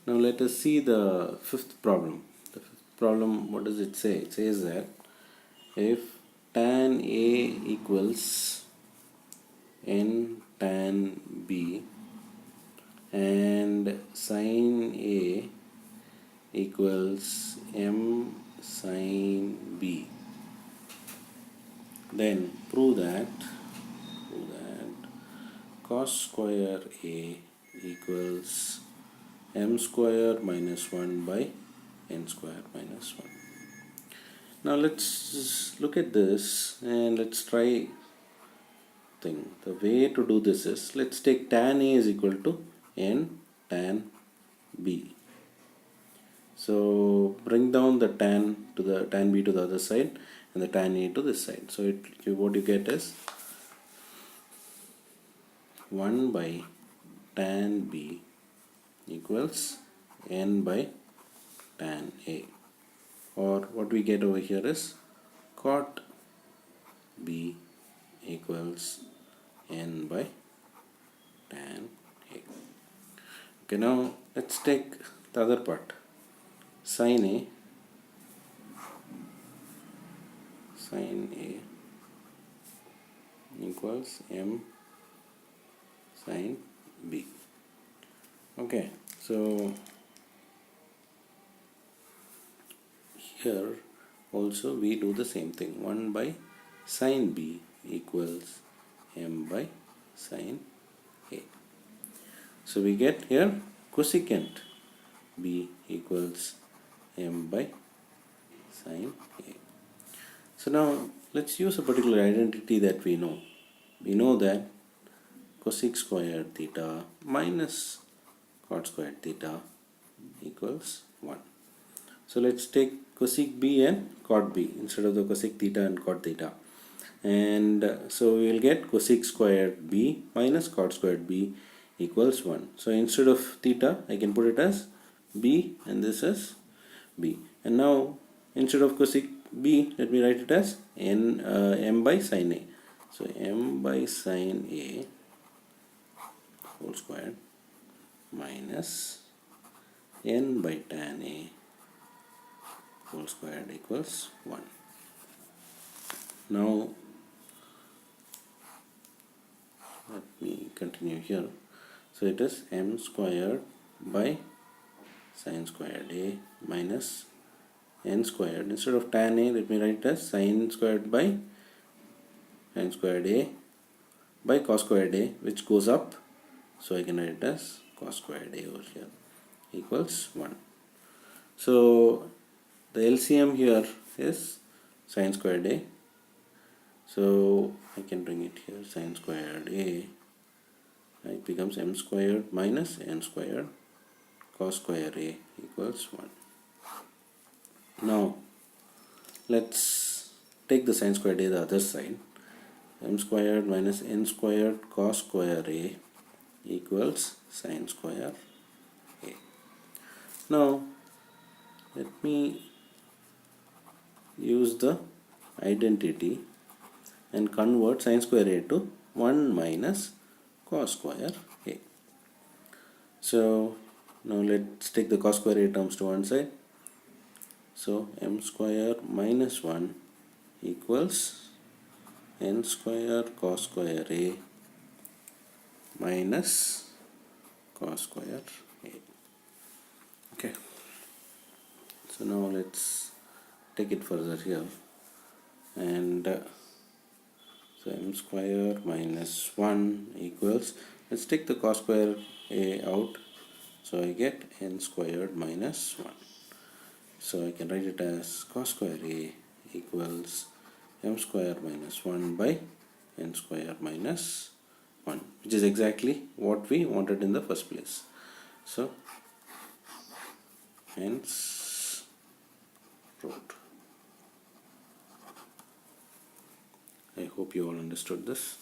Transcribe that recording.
Now let us see the fifth problem. The fifth problem, what does it say? It says that if tan A equals n tan B and sin A equals m sin B, then prove that cos square A equals m square minus 1 by n square minus 1. Now let's just look at this and let's try thing. The way to do this is, let's take tan A is equal to n tan B. So bring down the tan B to the other side and the tan A to this side. So what you get is 1 by tan B equals n by tan A, or what we get over here is cot B equals n by tan A. Okay, now let's take the other part. Sin A equals m sin B. Okay, so here also we do the same thing. 1 by sin B equals m by sin A. So we get here cosecant B equals m by sin A. So now let's use a particular identity that we know. We know that cosec squared theta minus cot squared theta equals 1. So let's take cosec B and cot B instead of the cosec theta and cot theta. And so we will get cosec squared B minus cot squared B equals 1. So instead of theta, I can put it as B and this is B. And now instead of cosec B, let me write it as m by sin A. So m by sin A whole squared minus n by tan A whole squared equals 1. Now let me continue here. So it is m squared by sin squared A minus n squared. Instead of tan A, let me write it as sin squared by sin squared A by cos squared A, which goes up. So I can write it as cos squared A over here equals 1. So the LCM here is sin squared A. So I can bring it here, sin squared A. It becomes m squared minus n squared cos square A equals 1. Now let's take the sin squared A the other side. M squared minus n squared cos square A equals sin square A. Now let me use the identity and convert sin square A to 1 minus cos square A. So now let's take the cos square A terms to one side. So m square minus 1 equals n square cos square A minus cos square A. Okay. So now let's take it further here. And so m square minus 1 equals, let's take the cos square A out. So I get n squared minus 1. So I can write it as cos square A equals m square minus 1 by n square minus 1, which is exactly what we wanted in the first place. So hence wrote. I hope you all understood this.